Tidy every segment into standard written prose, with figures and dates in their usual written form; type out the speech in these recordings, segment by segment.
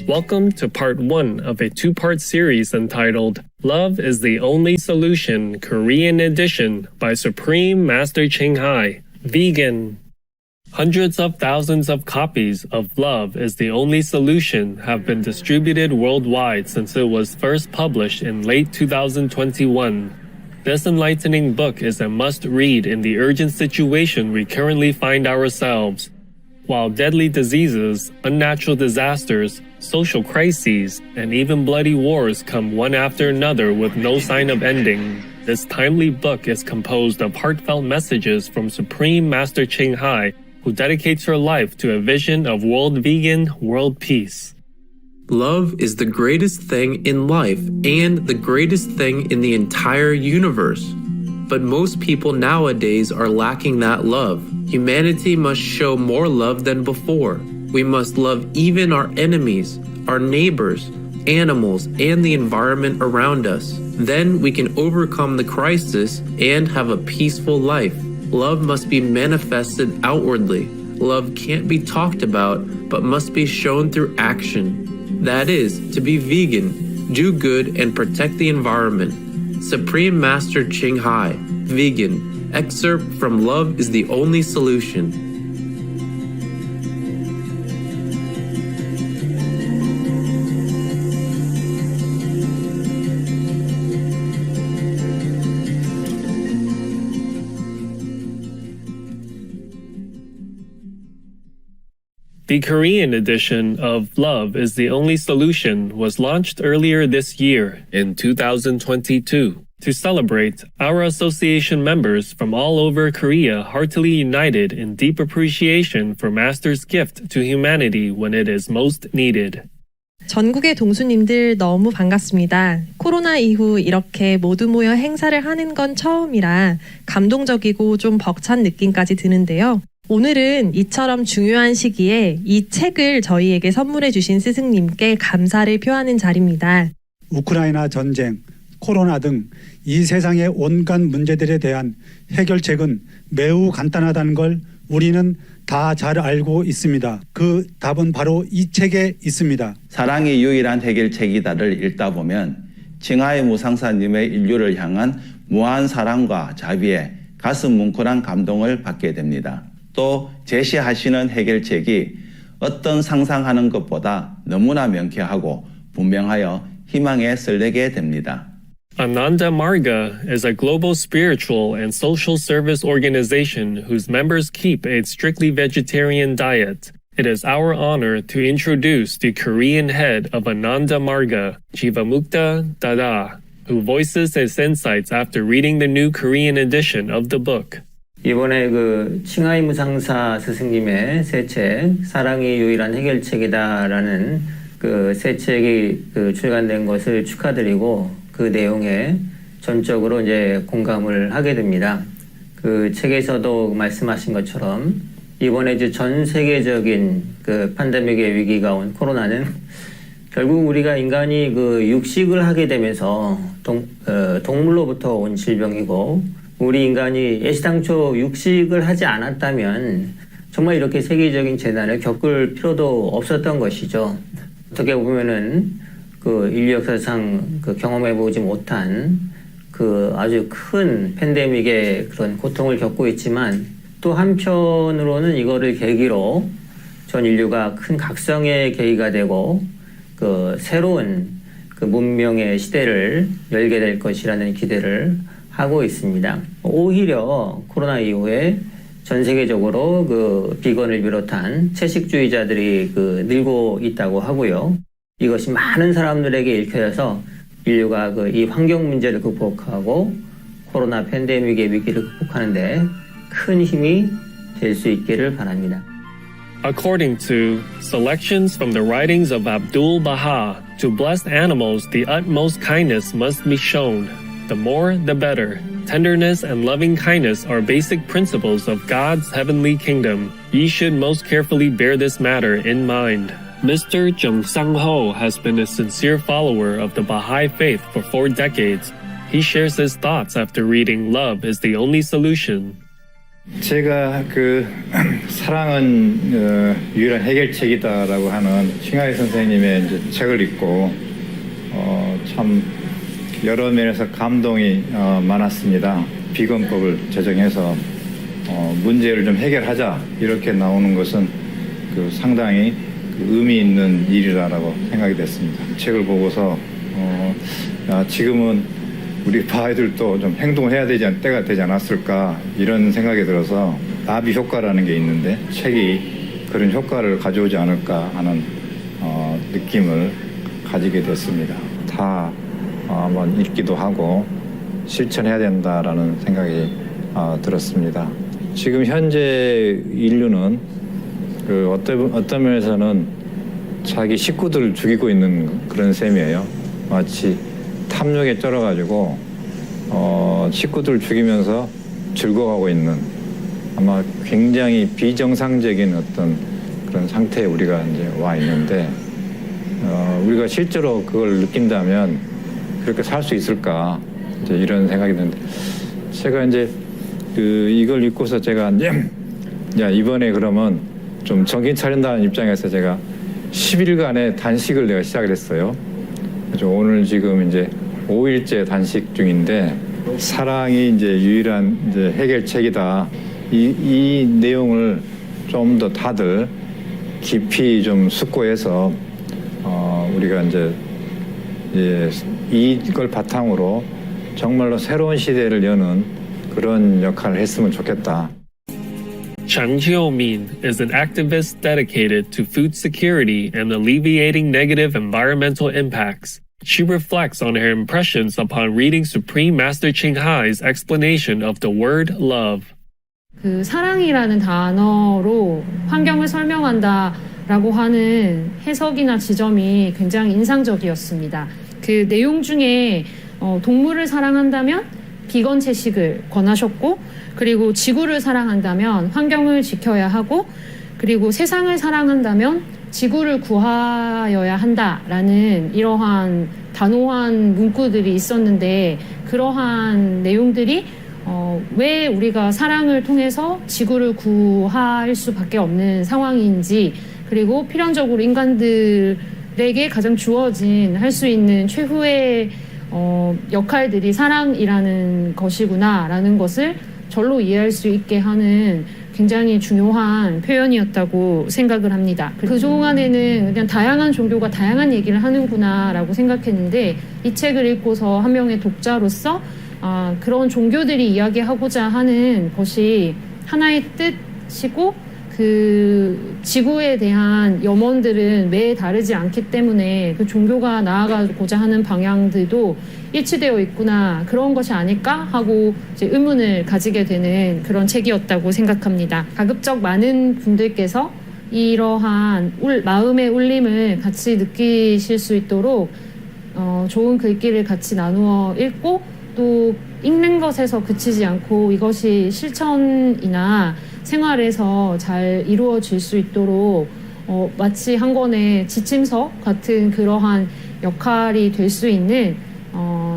Welcome to part 1 of a 2-part series entitled Love is the Only Solution Korean Edition by Supreme Master Ching Hai, Vegan. Hundreds of thousands of copies of Love is the Only Solution have been distributed worldwide since it was first published in late 2021. This enlightening book is a must-read in the urgent situation we currently find ourselves. While deadly diseases, unnatural disasters, social crises, and even bloody wars come one after another with no sign of ending, this timely book is composed of heartfelt messages from Supreme Master Ching Hai, who dedicates her life to a vision of world vegan, world peace. Love is the greatest thing in life and the greatest thing in the entire universe. But most people nowadays are lacking that love. Humanity must show more love than before. We must love even our enemies, our neighbors, animals, and the environment around us. Then we can overcome the crisis and have a peaceful life. Love must be manifested outwardly. Love can't be talked about, but must be shown through action. That is, to be vegan, do good, and protect the environment. Supreme Master Ching Hai, Vegan. Excerpt from Love is the Only Solution. The Korean edition of Love is the Only Solution was launched earlier this year in 2022. To celebrate, our association members from all over Korea heartily united in deep appreciation for Master's gift to humanity when it is most needed. 전국의 동수님들 너무 반갑습니다. 코로나 이후 이렇게 모두 모여 행사를 하는 건 처음이라 감동적이고 좀 벅찬 느낌까지 드는데요. 오늘은 이처럼 중요한 시기에 이 책을 저희에게 선물해 주신 스승님께 감사를 표하는 자리입니다. 우크라이나 전쟁, 코로나 등 이 세상의 온갖 문제들에 대한 해결책은 매우 간단하다는 걸 우리는 다 잘 알고 있습니다. 그 답은 바로 이 책에 있습니다. 사랑이 유일한 해결책이다를 읽다 보면 칭하이 무상사님의 인류를 향한 무한 사랑과 자비에 가슴 뭉클한 감동을 받게 됩니다. 또 제시하시는 해결책이 어떤 상상하는 것보다 너무나 명쾌하고 분명하여 희망에 설레게 됩니다. Ananda Marga is a global spiritual and social service organization whose members keep a strictly vegetarian diet. It is our honor to introduce the Korean head of Ananda Marga, Jivamukta Dada, who voices his insights after reading the new Korean edition of the book. 이번에 칭하이 무상사 스승님의 새 책, 사랑이 유일한 해결책이다라는 새 책이 출간된 것을 축하드리고 그 내용에 전적으로 이제 공감을 하게 됩니다. 그 책에서도 말씀하신 것처럼 이번에 이제 전 세계적인 팬데믹의 위기가 온 코로나는 결국 우리가 인간이 육식을 하게 되면서 동물로부터 온 질병이고 우리 인간이 애시당초 육식을 하지 않았다면 정말 이렇게 세계적인 재난을 겪을 필요도 없었던 것이죠. 어떻게 보면은 인류 역사상 경험해보지 못한 아주 큰 팬데믹의 그런 고통을 겪고 있지만 또 한편으로는 이거를 계기로 전 인류가 큰 각성의 계기가 되고 새로운 문명의 시대를 열게 될 것이라는 기대를 하고 있습니다. 오히려 코로나 이후에 전 세계적으로 비건을 비롯한 채식주의자들이 늘고 있다고 하고요. 이것이 많은 사람들에게 읽혀져서 인류가 이 환경 문제를 극복하고 코로나 팬데믹의 위기를 극복하는 데 큰 힘이 될 수 있기를 바랍니다. According to selections from the writings of Abdul Baha, to blessed animals the utmost kindness must be shown. The more, the better. Tenderness and loving kindness are basic principles of God's heavenly kingdom. Ye should most carefully bear this matter in mind. Mr. Jung Sang-ho has been a sincere follower of the Baha'i faith for 4 decades. He shares his thoughts after reading Love is the Only Solution. 제가 사랑은 유일한 해결책이다라고 하는 칭하이 선생님의 이제 책을 읽고 참 여러 면에서 감동이 많았습니다. 비건법을 제정해서 문제를 좀 해결하자 이렇게 나오는 것은 상당히 의미 있는 일이라고 생각이 됐습니다. 책을 보고서 지금은 우리 바하이들도 좀 행동을 해야 되지 때가 되지 않았을까 이런 생각이 들어서 나비 효과라는 게 있는데 책이 그런 효과를 가져오지 않을까 하는 느낌을 가지게 됐습니다. 다 한번 읽기도 하고 실천해야 된다라는 생각이 들었습니다. 지금 현재 인류는 어떤 면에서는 자기 식구들을 죽이고 있는 그런 셈이에요. 마치 탐욕에 쩔어가지고 식구들을 죽이면서 즐거워하고 있는 아마 굉장히 비정상적인 어떤 그런 상태에 우리가 이제 와 있는데 우리가 실제로 그걸 느낀다면 그렇게 살 수 있을까 이제 이런 생각이 드는데 제가 이제 이걸 읽고서 제가 야 이번에 그러면 좀 정신 차린다는 입장에서 제가 10일간의 단식을 내가 시작을 했어요. 그래서 오늘 지금 이제 5일째 단식 중인데 사랑이 이제 유일한 이제 해결책이다. 이 내용을 좀 더 다들 깊이 좀 숙고해서 우리가 이제 이걸 바탕으로 정말로 새로운 시대를 여는 그런 역할을 했으면 좋겠다. Chang Xiaomin is an activist dedicated to food security and alleviating negative environmental impacts. She reflects on her impressions upon reading Supreme Master Ching Hai's explanation of the word love. 사랑이라는 단어로 환경을 설명한다라고 하는 해석이나 지점이 굉장히 인상적이었습니다. 그 내용 중에 동물을 사랑한다면 비건 채식을 권하셨고, 그리고 지구를 사랑한다면 환경을 지켜야 하고, 그리고 세상을 사랑한다면 지구를 구하여야 한다라는 이러한 단호한 문구들이 있었는데, 그러한 내용들이 왜 우리가 사랑을 통해서 지구를 구할 수밖에 없는 상황인지, 그리고 필연적으로 인간들에게 가장 주어진 할 수 있는 최후의 역할들이 사랑이라는 것이구나라는 것을 절로 이해할 수 있게 하는 굉장히 중요한 표현이었다고 생각을 합니다. 그동안에는 그냥 다양한 종교가 다양한 얘기를 하는구나라고 생각했는데, 이 책을 읽고서 한 명의 독자로서 그런 종교들이 이야기하고자 하는 것이 하나의 뜻이고, 그 지구에 대한 염원들은 매일 다르지 않기 때문에 그 종교가 나아가고자 하는 방향들도 일치되어 있구나, 그런 것이 아닐까 하고 이제 의문을 가지게 되는 그런 책이었다고 생각합니다. 가급적 많은 분들께서 이러한 마음의 울림을 같이 느끼실 수 있도록 좋은 글귀를 같이 나누어 읽고, 또 읽는 것에서 그치지 않고 이것이 실천이나 생활에서 잘 이루어질 수 있도록 마치 한 권의 지침서 같은 그러한 역할이 될 수 있는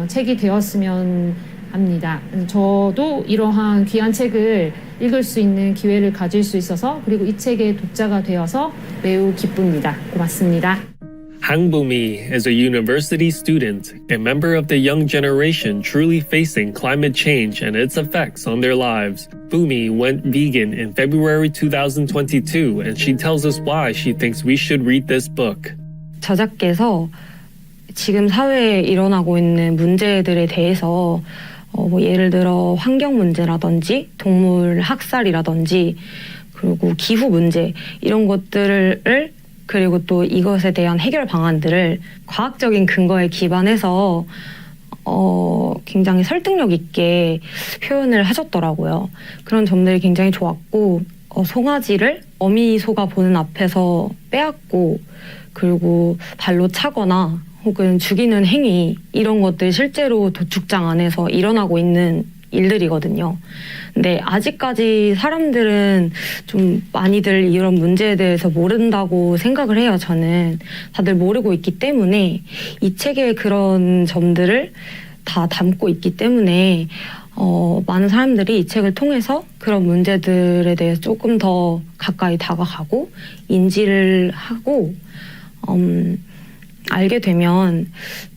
책이 되었으면 합니다. 저도 이러한 귀한 책을 읽을 수 있는 기회를 가질 수 있어서, 그리고 이 책의 독자가 되어서 매우 기쁩니다. 고맙습니다. Hang Bumi is a university student, a member of the young generation truly facing climate change and its effects on their lives. Bumi went vegan in February 2022, and she tells us why she thinks we should read this book. 저자께서 지금 사회에 일어나고 있는 문제들에 대해서 예를 들어 환경 문제라든지 동물 학살이라든지 그리고 기후 문제 이런 것들을, 그리고 또 이것에 대한 해결 방안들을 과학적인 근거에 기반해서 굉장히 설득력 있게 표현을 하셨더라고요. 그런 점들이 굉장히 좋았고, 송아지를 어미소가 보는 앞에서 빼앗고, 그리고 발로 차거나 혹은 죽이는 행위, 이런 것들 실제로 도축장 안에서 일어나고 있는 일들이거든요. 근데 아직까지 사람들은 좀 많이들 이런 문제에 대해서 모른다고 생각을 해요. 저는 다들 모르고 있기 때문에 이 책에 그런 점들을 다 담고 있기 때문에 많은 사람들이 이 책을 통해서 그런 문제들에 대해서 조금 더 가까이 다가가고 인지를 하고 알게 되면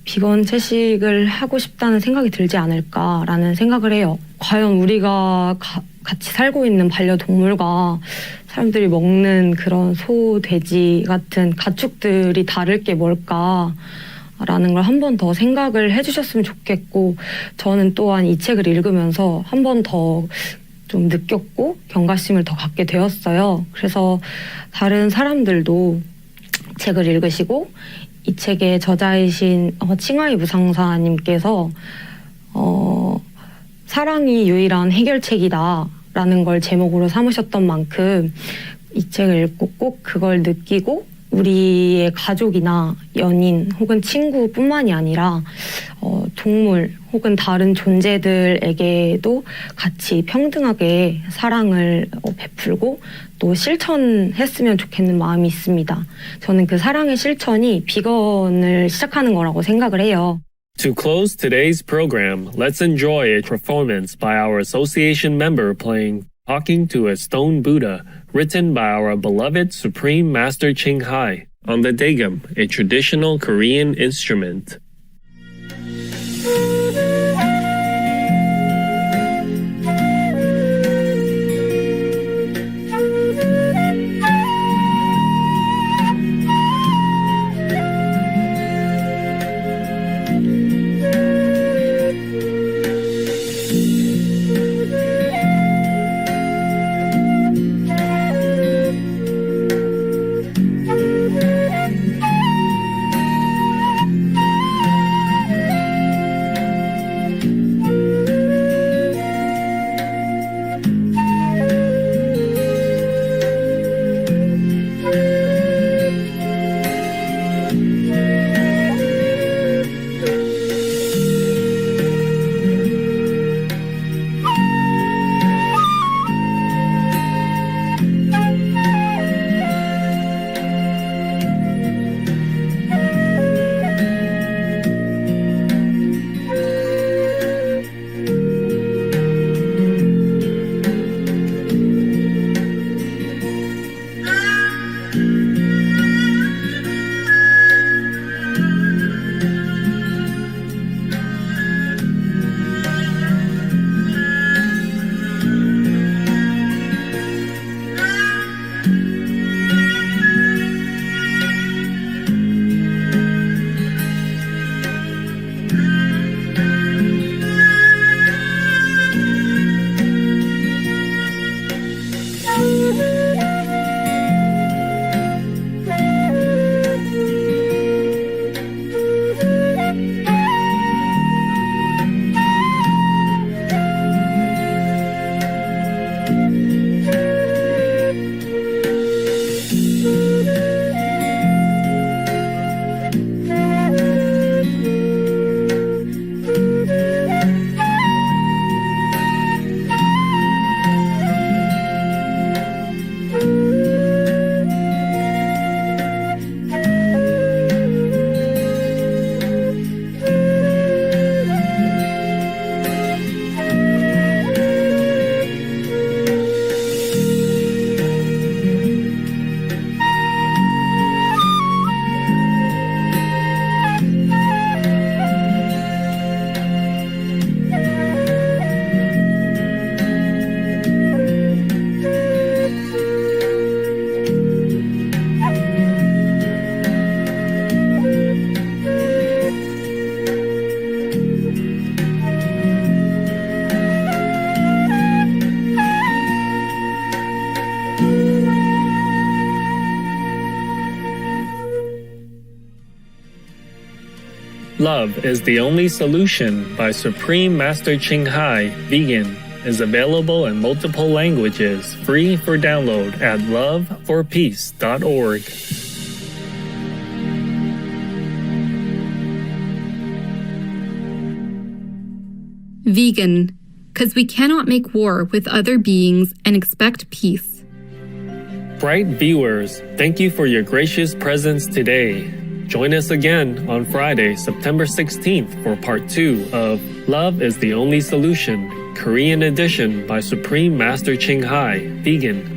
비건 채식을 하고 싶다는 생각이 들지 않을까라는 생각을 해요. 과연 우리가 같이 살고 있는 반려동물과 사람들이 먹는 그런 소, 돼지 같은 가축들이 다를 게 뭘까 라는 걸 한 번 더 생각을 해주셨으면 좋겠고, 저는 또한 이 책을 읽으면서 한 번 더 좀 느꼈고 경각심을 더 갖게 되었어요. 그래서 다른 사람들도 책을 읽으시고 이 책의 저자이신 칭하이 무상사님께서 사랑이 유일한 해결책이다 라는 걸 제목으로 삼으셨던 만큼 이 책을 읽고 꼭 그걸 느끼고 우리의 가족이나 연인 혹은 친구뿐만이 아니라 동물 혹은 다른 존재들에게도 같이 평등하게 사랑을 베풀고 또 실천했으면 좋겠는 마음이 있습니다. 저는 그 사랑의 실천이 비건을 시작하는 거라고 생각을 해요. To close today's program, let's enjoy a performance by our association member playing Talking to a Stone Buddha, written by our beloved Supreme Master Ching Hai, on the daegum, a traditional Korean instrument. Love is the Only Solution by Supreme Master Ching Hai, Vegan, is available in multiple languages, free for download at loveforpeace.org. Vegan, because we cannot make war with other beings and expect peace. Bright viewers, thank you for your gracious presence today. Join us again on Friday, September 16th for part 2 of Love is the Only Solution, Korean edition by Supreme Master Ching Hai, vegan,